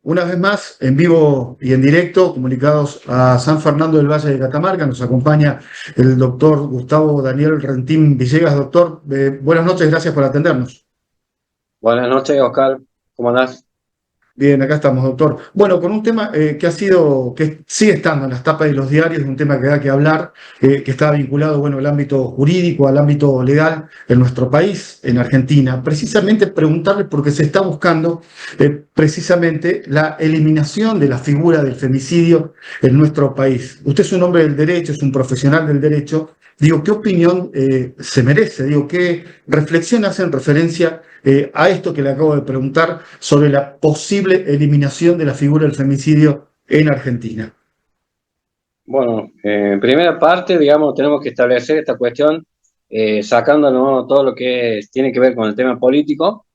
Una vez más, en vivo y en directo, comunicados a San Fernando del Valle de Catamarca, nos acompaña el doctor Gustavo Daniel Rentín Villegas. Doctor, buenas noches, gracias por atendernos. Buenas noches, Oscar. ¿Cómo andás? Bien, acá estamos, doctor. Bueno, con un tema que sigue estando en las tapas de los diarios, un tema que da que hablar, que está vinculado, bueno, al ámbito jurídico, al ámbito legal en nuestro país, en Argentina. Precisamente preguntarle porque se está buscando precisamente la eliminación de la figura del femicidio en nuestro país. Usted es un hombre del derecho, es un profesional del derecho. Digo, ¿qué opinión se merece? Digo, ¿qué reflexión hace en referencia a esto que le acabo de preguntar sobre la posible eliminación de la figura del femicidio en Argentina? Bueno, en primera parte, digamos, tenemos que establecer esta cuestión sacándonos todo lo que tiene que ver con el tema político.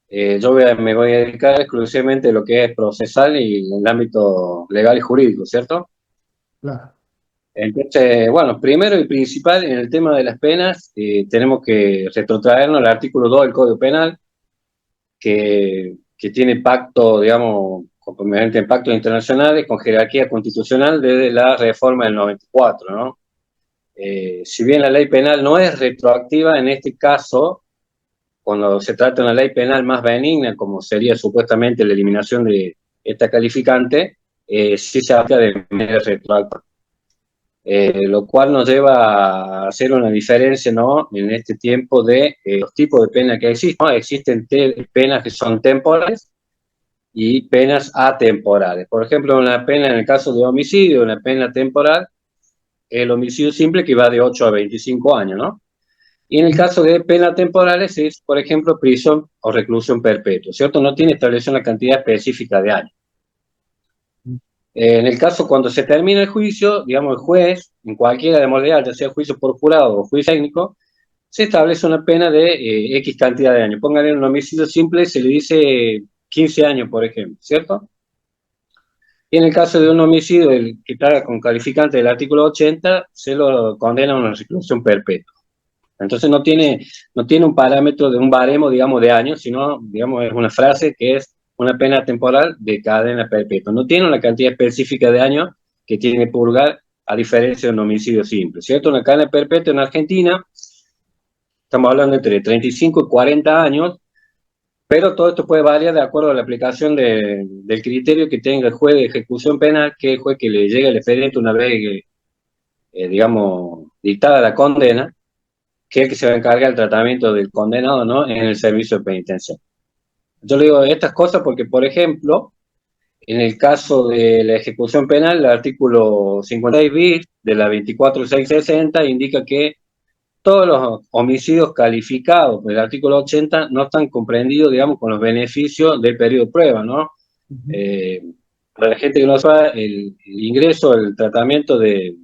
Me voy a dedicar exclusivamente a lo que es procesal y en el ámbito legal y jurídico, ¿cierto? Claro. Entonces, bueno, primero y principal en el tema de las penas, tenemos que retrotraernos al artículo 2 del Código Penal, que tiene pacto, digamos, comprometiente en pactos internacionales con jerarquía constitucional desde la reforma del 94, ¿no? Si bien la ley penal no es retroactiva en este caso, cuando se trata de una ley penal más benigna, como sería supuestamente la eliminación de esta calificante, sí se aplica de manera retroactiva. Lo cual nos lleva a hacer una diferencia, ¿no? En este tiempo de los tipos de penas que existen, ¿no? Existen penas que son temporales y penas atemporales. Por ejemplo, una pena en el caso de homicidio, una pena temporal, el homicidio simple que va de 8 a 25 años, ¿no? Y en el caso de penas temporales es, por ejemplo, prisión o reclusión perpetua, ¿cierto? No tiene establecida una cantidad específica de años. En el caso cuando se termina el juicio, digamos, el juez, en cualquiera de modalidad, ya sea juicio por jurado o juicio técnico, se establece una pena de X cantidad de años. Pónganle un homicidio simple, se le dice 15 años, por ejemplo, ¿cierto? Y en el caso de un homicidio el que está con calificante del artículo 80, se lo condena a una reclusión perpetua. Entonces no tiene un parámetro de un baremo, digamos, de años, sino, digamos, es una frase que es una pena temporal de cadena perpetua. No tiene una cantidad específica de años que tiene que purgar, a diferencia de un homicidio simple, ¿cierto? Una cadena perpetua en Argentina, estamos hablando entre 35 y 40 años, pero todo esto puede variar de acuerdo a la aplicación del criterio que tenga el juez de ejecución penal, que es el juez que le llega el expediente una vez, digamos, dictada la condena, que es el que se va a encargar del tratamiento del condenado, ¿no? En el servicio penitenciario. Yo le digo estas cosas porque, por ejemplo, en el caso de la ejecución penal, el artículo 56 bis de la 24660 indica que todos los homicidios calificados del artículo 80 no están comprendidos, digamos, con los beneficios del periodo de prueba, ¿no? Ujú. Eh, para la gente que no sabe, el ingreso, el tratamiento del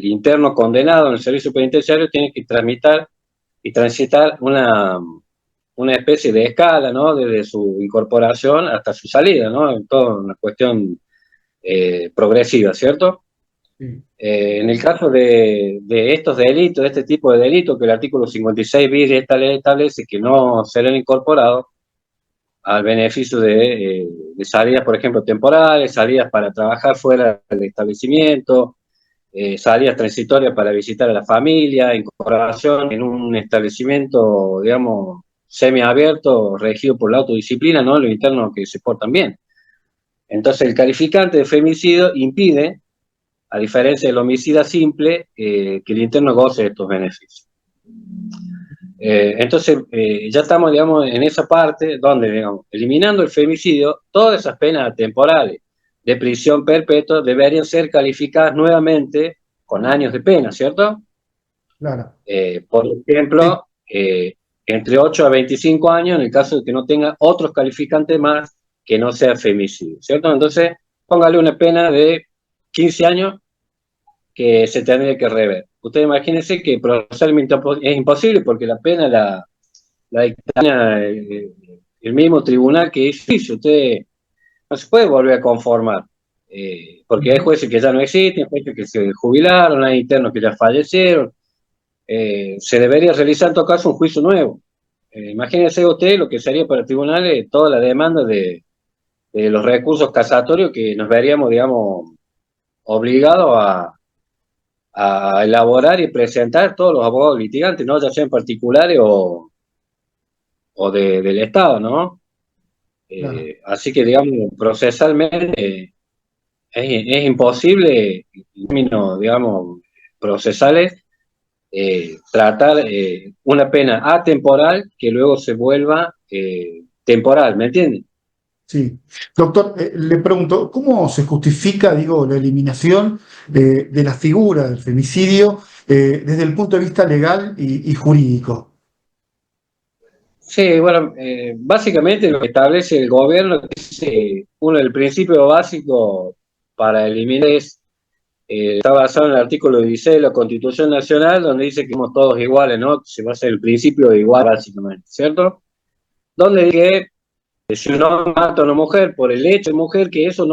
interno condenado en el servicio penitenciario tiene que tramitar y transitar una especie de escala, ¿no? Desde su incorporación hasta su salida, ¿no? En toda una cuestión progresiva, ¿cierto? Sí. En el caso de estos delitos, de este tipo de delitos, que el artículo 56 bis de esta ley establece que no serán incorporados al beneficio de salidas, por ejemplo, temporales, salidas para trabajar fuera del establecimiento, salidas transitorias para visitar a la familia, incorporación en un establecimiento, digamos, semiabierto, regido por la autodisciplina, ¿no? Los internos que se portan bien. Entonces, el calificante de femicidio impide, a diferencia del homicida simple, que el interno goce de estos beneficios. Ya estamos, digamos, en esa parte donde, digamos, eliminando el femicidio, todas esas penas temporales de prisión perpetua deberían ser calificadas nuevamente con años de pena, ¿cierto? Claro. Por Sí. ejemplo, entre 8 a 25 años en el caso de que no tenga otros calificantes más que no sea femicidio, ¿cierto? Entonces, póngale una pena de 15 años que se tendría que rever. Ustedes imagínense que procesalmente es imposible porque la pena la dictamina el mismo tribunal que hizo juicio. Usted no se puede volver a conformar, porque hay Ujú. jueces que ya no existen, jueces que se jubilaron, hay internos que ya fallecieron. Se debería realizar en todo caso un juicio nuevo. Imagínese usted lo que sería para el tribunal toda la demanda los recursos casatorios que nos veríamos, digamos, obligados a elaborar y presentar todos los abogados litigantes, ¿no? Ya sean particulares o del Estado, ¿no? Claro. Así que, digamos, procesalmente es imposible, en términos, digamos, procesales, tratar una pena atemporal que luego se vuelva temporal, ¿me entiendes? Sí. Doctor, le pregunto, ¿cómo se justifica, digo, la eliminación de la figura del femicidio desde el punto de vista legal y jurídico? Sí, bueno, básicamente lo que establece el gobierno es uno del principio básico para eliminar es, está basado en el artículo 16 de la Constitución Nacional, donde dice que somos todos iguales, ¿no? Se basa en el principio de igual, básicamente, ¿cierto? Donde dice que si un hombre mata a una mujer por el hecho de mujer, que eso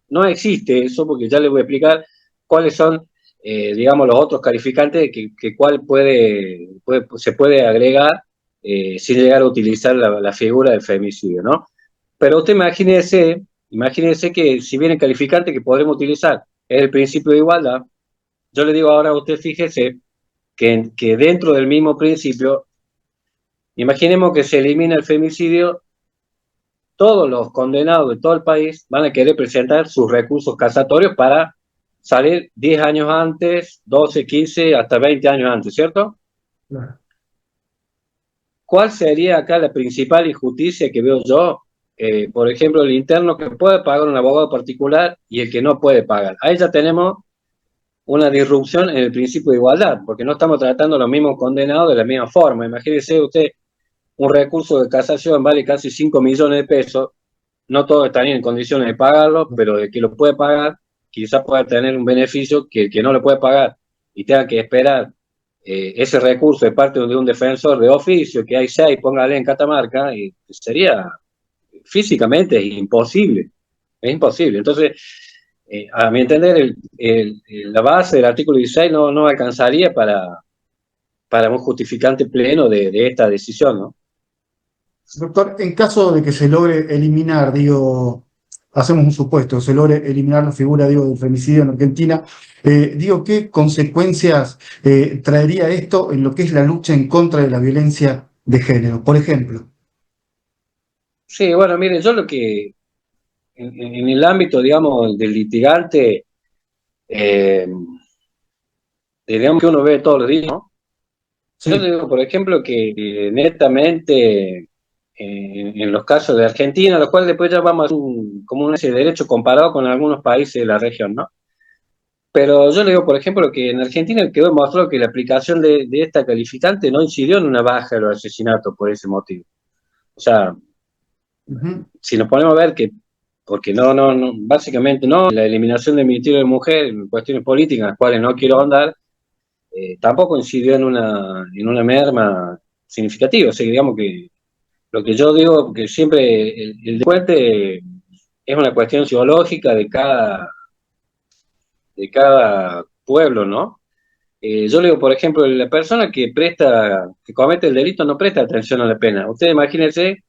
no existe, eso, porque ya les voy a explicar cuáles son, digamos, los otros calificantes que cuál se puede agregar sin llegar a utilizar la figura del femicidio, ¿no? Pero usted imagínese que si bien el calificante que podremos utilizar es el principio de igualdad, yo le digo ahora a usted, fíjese que dentro del mismo principio, imaginemos que se elimina el femicidio, todos los condenados de todo el país van a querer presentar sus recursos casatorios para salir 10 años antes, 12, 15, hasta 20 años antes, ¿cierto? Claro. ¿Cuál sería acá la principal injusticia que veo yo? Por ejemplo, el interno que puede pagar un abogado particular y el que no puede pagar. Ahí ya tenemos una disrupción en el principio de igualdad, porque no estamos tratando a los mismos condenados de la misma forma. Imagínese usted, un recurso de casación vale casi 5 millones de pesos, no todos estarían en condiciones de pagarlo, pero el que lo puede pagar quizás pueda tener un beneficio que el que no lo puede pagar y tenga que esperar ese recurso de parte de un defensor de oficio, que hay 6, póngale en Catamarca, y sería físicamente imposible, es imposible. Entonces, a mi entender, la base del artículo 16 no alcanzaría para un justificante pleno de esta decisión, ¿no? Doctor, en caso de que se logre eliminar, digo, hacemos un supuesto, se logre eliminar la figura, digo, del femicidio en Argentina, digo, ¿qué consecuencias traería esto en lo que es la lucha en contra de la violencia de género? Por ejemplo. Sí, bueno, mire, yo lo que en el ámbito, digamos, del litigante, eh, digamos que uno ve todos los días, ¿no? Yo Sí, digo, por ejemplo, que netamente en los casos de Argentina, los cuales después ya vamos a como una especie de derecho comparado con algunos países de la región, ¿no? Pero yo le digo, por ejemplo, que en Argentina quedó demostrado que la aplicación de esta calificante no incidió en una baja de los asesinatos por ese motivo. O sea, ujú, si nos ponemos a ver que, porque básicamente no, la eliminación del Ministerio de Mujer en cuestiones políticas, en las cuales no quiero ahondar, tampoco incidió en una merma significativa. O sea, digamos que lo que yo digo, que siempre el delincuente es una cuestión psicológica de cada pueblo, ¿no? Yo le digo, por ejemplo, la persona que comete el delito no presta atención a la pena. Ustedes imagínense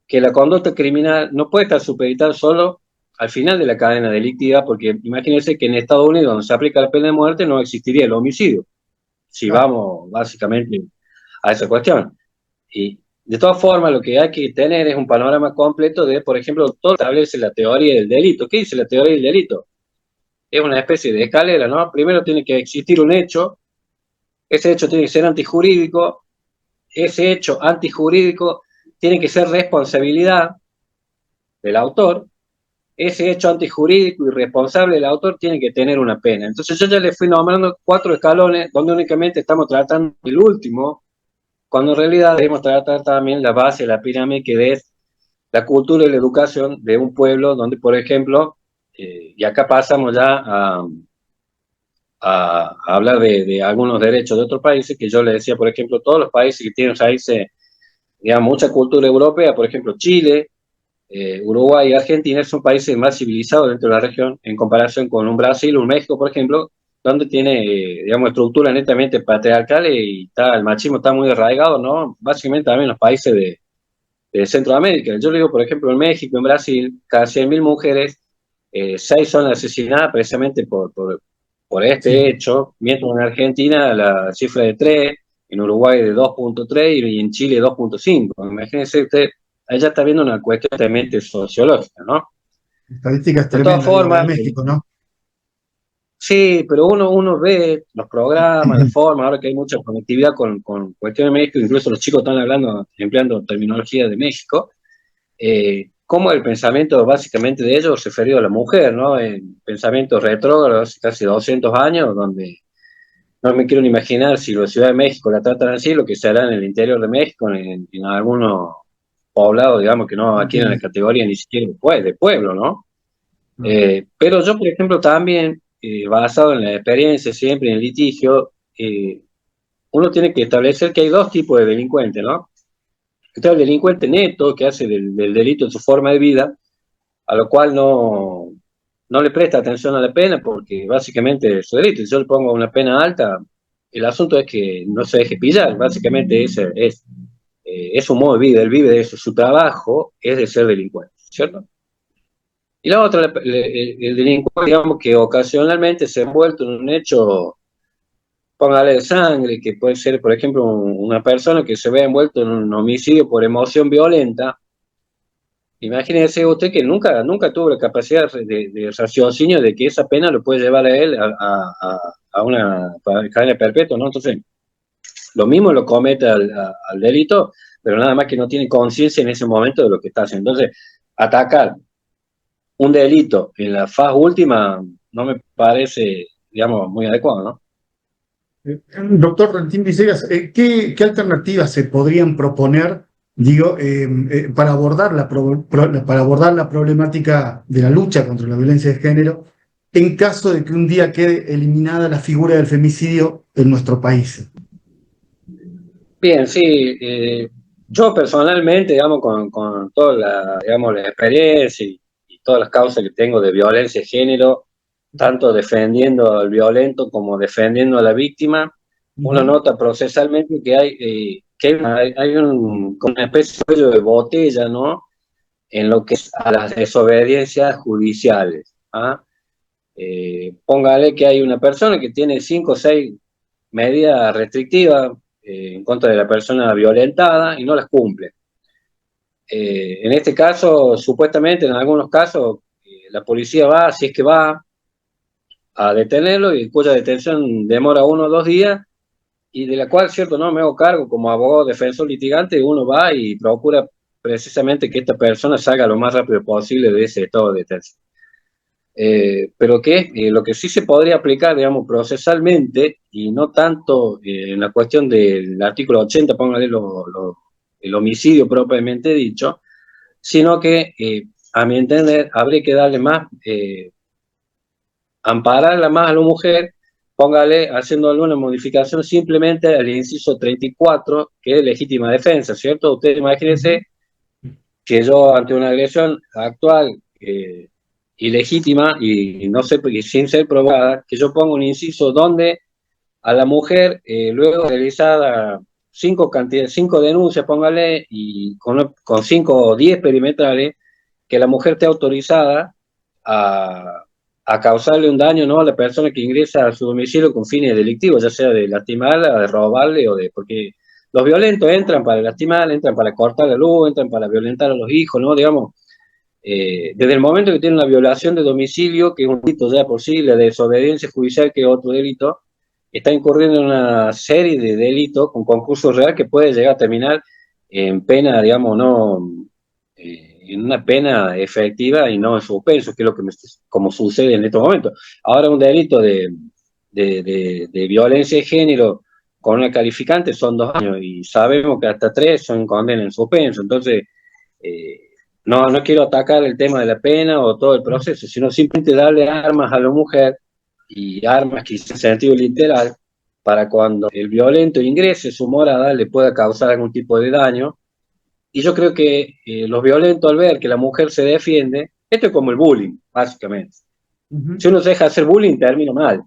que la conducta criminal no puede estar supeditada solo al final de la cadena delictiva, porque imagínense que en Estados Unidos, donde se aplica la pena de muerte, no existiría el homicidio, si claro, vamos básicamente a esa cuestión. Y de todas formas, lo que hay que tener es un panorama completo de, por ejemplo, todo establece la teoría del delito. ¿Qué dice la teoría del delito? Es una especie de escalera, ¿no? Primero tiene que existir un hecho, ese hecho tiene que ser antijurídico, ese hecho antijurídico tiene que ser responsabilidad del autor, ese hecho antijurídico y responsable del autor tiene que tener una pena. Entonces yo ya le fui nombrando 4 escalones donde únicamente estamos tratando el último, cuando en realidad debemos tratar también la base de la pirámide, que es la cultura y la educación de un pueblo donde, por ejemplo, y acá pasamos ya a hablar de algunos derechos de otros países, que yo le decía, por ejemplo, todos los países que tienen raíces, digamos, mucha cultura europea, por ejemplo, Chile, Uruguay y Argentina son países más civilizados dentro de la región en comparación con un Brasil, un México, por ejemplo, donde tiene, digamos, estructuras netamente patriarcales y el machismo está muy arraigado, ¿no? Básicamente también los países de Centroamérica. Yo le digo, por ejemplo, en México, en Brasil, cada 100.000 mujeres, 6 son asesinadas precisamente por este Sí, hecho, mientras en Argentina la cifra de 3, en Uruguay de 2.3 y en Chile 2.5. Imagínense usted, allá está viendo una cuestión realmente sociológica, ¿no? estadísticas De todas tremendas, digo, la de formas, México, ¿no? sí, pero uno ve los programas, la forma, ahora que hay mucha conectividad con cuestiones de México, incluso los chicos están hablando, empleando terminología de México, cómo el pensamiento básicamente de ellos referido a la mujer, ¿no? En pensamiento retrógrado hace casi 200 años, donde no me quiero ni imaginar si la Ciudad de México la tratan así, lo que se hará en el interior de México, en algunos poblados, digamos, que no adquieren la Entiendo. categoría ni siquiera de pueblo, ¿no? No. Pero yo, por ejemplo, también, basado en la experiencia siempre en el litigio, uno tiene que establecer que hay dos tipos de delincuentes, ¿no? Está el delincuente neto, que hace del delito en su forma de vida, a lo cual no le presta atención a la pena porque básicamente es su delito. Si yo le pongo una pena alta, el asunto es que no se deje pillar. Básicamente es su modo de vida, él vive de eso, su trabajo es de ser delincuente, ¿cierto? Y la otra, el delincuente, digamos, que ocasionalmente se ha envuelto en un hecho, póngale de sangre, que puede ser, por ejemplo, una persona que se ve envuelto en un homicidio por emoción violenta. Imagínese usted que nunca tuvo la capacidad de raciocinio de que esa pena lo puede llevar a él a una cadena perpetua, ¿no? Entonces, lo mismo lo comete al delito, pero nada más que no tiene conciencia en ese momento de lo que está haciendo. Entonces, atacar un delito en la faz última no me parece, digamos, muy adecuado, ¿no? Doctor Rentín Villegas, ¿qué alternativas se podrían proponer, digo, para abordar para abordar la problemática de la lucha contra la violencia de género en caso de que un día quede eliminada la figura del femicidio en nuestro país? Bien, sí, yo personalmente, digamos, con toda la, digamos, la experiencia y todas las causas que tengo de violencia de género, tanto defendiendo al violento como defendiendo a la víctima, uno Ujú. nota procesalmente que hay como una especie de cuello de botella, ¿no? En lo que es a las desobediencias judiciales. ¿Ah? Póngale que hay una persona que tiene 5 o 6 medidas restrictivas en contra de la persona violentada y no las cumple. En este caso, supuestamente, en algunos casos, la policía va, si es que va, a detenerlo y cuya detención demora 1 o 2 días y de la cual, cierto, no me hago cargo como abogado defensor litigante, uno va y procura precisamente que esta persona salga lo más rápido posible de ese estado de detención. Pero que lo que sí se podría aplicar, digamos, procesalmente, y no tanto en la cuestión del artículo 80, póngale el homicidio propiamente dicho, sino que, a mi entender, habría que darle más, ampararla más a la mujer, póngale, haciendo alguna modificación simplemente al inciso 34, que es legítima defensa, ¿cierto? Usted Ujú. imagínense que yo ante una agresión actual ilegítima y no sé, y sin ser probada, que yo pongo un inciso donde a la mujer, luego de realizada 5 denuncias, póngale, y con 5 o 10 perimetrales, que la mujer esté autorizada a, a causarle un daño, ¿no?, a la persona que ingresa a su domicilio con fines delictivos, ya sea de lastimarla, de robarle o de... Porque los violentos entran para lastimar, entran para cortar la luz, entran para violentar a los hijos, ¿no? Digamos, desde el momento que tiene una violación de domicilio, que es un delito ya por sí, la desobediencia judicial, que es otro delito, está incurriendo en una serie de delitos con concurso real que puede llegar a terminar en pena, digamos, no, en una pena efectiva y no en suspenso, que es lo que como sucede en estos momentos. Ahora un delito de violencia de género con una calificante son 2 años y sabemos que hasta 3 son condena en suspenso. Entonces, eh, no quiero atacar el tema de la pena o todo el proceso, sino simplemente darle armas a la mujer y armas quizás en sentido literal para cuando el violento ingrese su morada le pueda causar algún tipo de daño. Y yo creo que los violentos, al ver que la mujer se defiende, esto es como el bullying, básicamente. Ujú. Si uno se deja hacer bullying, termina mal.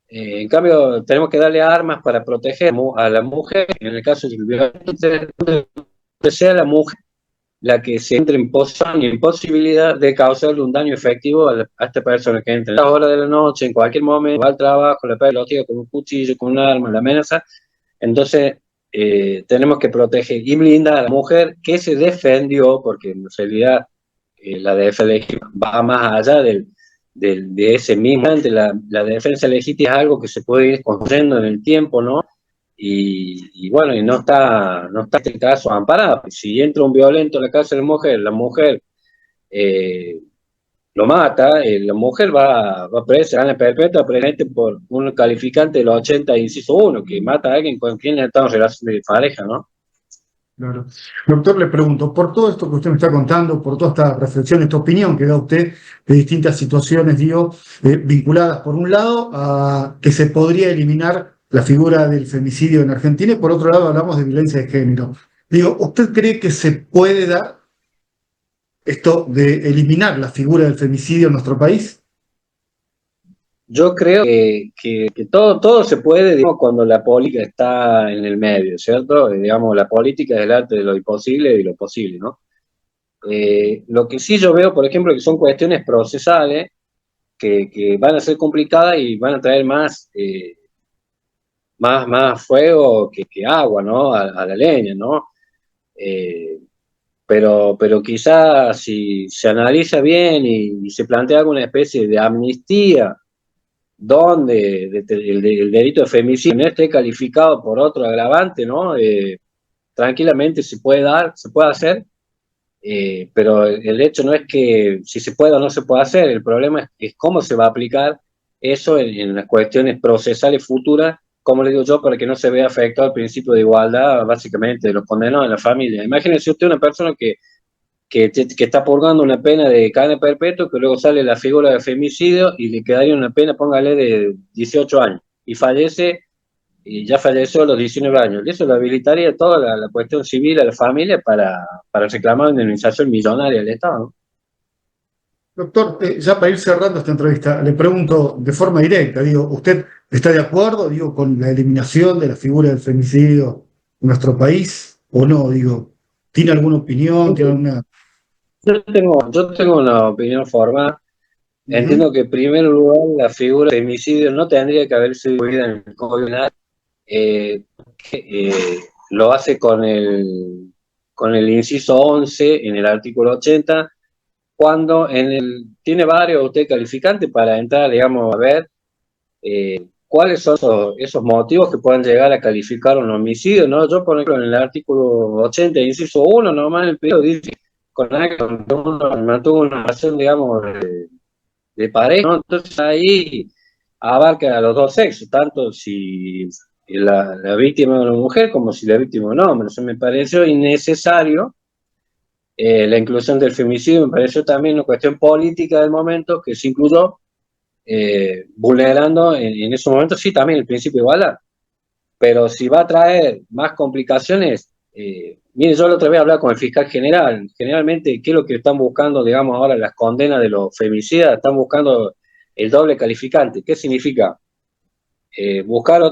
En cambio, tenemos que darle armas para proteger a la mujer, en el caso del violento, sea la mujer la que se entra en posición y en posibilidad de causarle un daño efectivo a esta persona que entra a las horas de la noche, en cualquier momento, va al trabajo, le pega el hocico con un cuchillo, con un arma, la amenaza. Entonces, tenemos que proteger y blindar a la mujer que se defendió, porque en realidad la defensa legítima va más allá de ese mismo. La defensa legítima es algo que se puede ir construyendo en el tiempo, ¿no? Y bueno, y no está este caso amparado. Si entra un violento a la casa de la mujer eh, lo mata, la mujer va presa, gana perpetua, presente por un calificante de los 80, inciso 1, que mata a alguien con quien está en relación de pareja, ¿no? Claro. Doctor, le pregunto, por todo esto que usted me está contando, por toda esta reflexión, esta opinión que da usted de distintas situaciones, digo, vinculadas por un lado a que se podría eliminar la figura del femicidio en Argentina y por otro lado hablamos de violencia de género. Digo, ¿usted cree que se puede dar esto de eliminar la figura del femicidio en nuestro país? Yo creo que todo se puede, digamos, cuando la política está en el medio, ¿cierto? Digamos, la política es el arte de lo imposible y lo posible, ¿no? Lo que sí yo veo, por ejemplo, que son cuestiones procesales que van a ser complicadas y van a traer más fuego que agua, ¿no? A la leña, ¿no? Eh, pero quizás si se analiza bien y se plantea alguna especie de amnistía donde el delito de femicidio no esté calificado por otro agravante, ¿no? Tranquilamente se puede dar, se puede hacer, pero el hecho no es que si se puede o no se puede hacer, el problema es cómo se va a aplicar eso en las cuestiones procesales futuras, como le digo yo, para que no se vea afectado el principio de igualdad, básicamente, de los condenados en la familia. Imagínense usted una persona que está purgando una pena de cadena perpetua, que luego sale la figura de femicidio y le quedaría una pena, póngale, de 18 años, y fallece, y ya falleció a los 19 años. Y eso le habilitaría toda la cuestión civil a la familia para reclamar una indemnización millonaria al Estado, ¿no? Doctor, ya para ir cerrando esta entrevista, le pregunto de forma directa, digo, ¿usted está de acuerdo, digo, con la eliminación de la figura del femicidio en nuestro país o no? Digo, ¿tiene alguna opinión? ¿Tiene alguna...? Yo tengo una opinión formada. Ujú. Entiendo que en primer lugar la figura de femicidio no tendría que haberse incluida en el Código Penal, eh, lo hace con el inciso 11 en el artículo 80, cuando tiene varios usted calificantes para entrar, digamos, a ver cuáles son esos motivos que puedan llegar a calificar un homicidio, ¿no? Yo, por ejemplo, en el artículo 80, inciso 1, nomás el pedido dice, con alguien que uno mantuvo una relación, digamos, de pareja, ¿no? Entonces ahí abarca a los dos sexos, tanto si la víctima es una mujer como si la víctima es un hombre. Eso me pareció innecesario. La inclusión del femicidio me pareció también una cuestión política del momento que se incluyó, vulnerando en esos momentos, sí, también el principio de igualdad. Pero si va a traer más complicaciones, mire, yo la otra vez hablaba con el fiscal general. Generalmente, ¿qué es lo que están buscando, digamos, ahora las condenas de los femicidas? Están buscando el doble calificante. ¿Qué significa? Buscar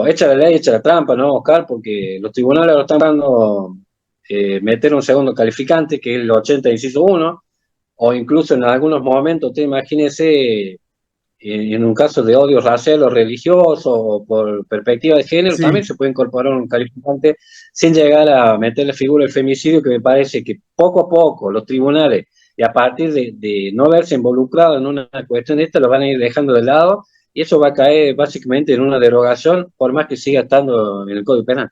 echa la ley, echa la trampa, ¿no, Oscar? Porque los tribunales lo están dando, meter un segundo calificante, que es el 80 inciso 1, o incluso en algunos momentos, usted imagínese, en un caso de odio racial o religioso o por perspectiva de género, también Sí, se puede incorporar un calificante sin llegar a meter la figura del femicidio, que me parece que poco a poco los tribunales, y a partir de no verse involucrado en una cuestión de esta, lo van a ir dejando de lado, y eso va a caer básicamente en una derogación, por más que siga estando en el Código Penal.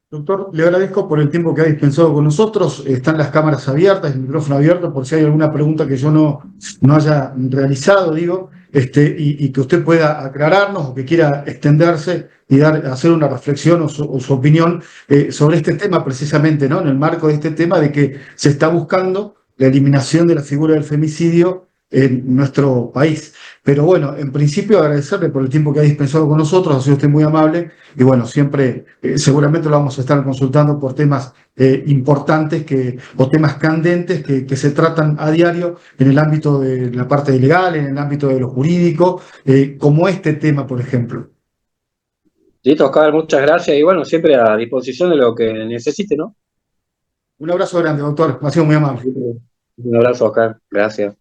doctor, le agradezco por el tiempo que ha dispensado con nosotros. Están las cámaras abiertas, el micrófono abierto, por si hay alguna pregunta que yo no haya realizado, digo, y que usted pueda aclararnos o que quiera extenderse y hacer una reflexión o su opinión sobre este tema precisamente, ¿no? En el marco de este tema de que se está buscando la eliminación de la figura del femicidio en nuestro país. Pero bueno, en principio agradecerle por el tiempo que ha dispensado con nosotros, ha sido usted muy amable y bueno, siempre seguramente lo vamos a estar consultando por temas importantes o temas candentes que se tratan a diario en el ámbito de la parte legal, en el ámbito de lo jurídico, como este tema, por ejemplo. Listo, Oscar, muchas gracias y bueno, siempre a disposición de lo que necesite, ¿no? Un abrazo grande, doctor. Ha sido muy amable. Un abrazo, Oscar. Gracias.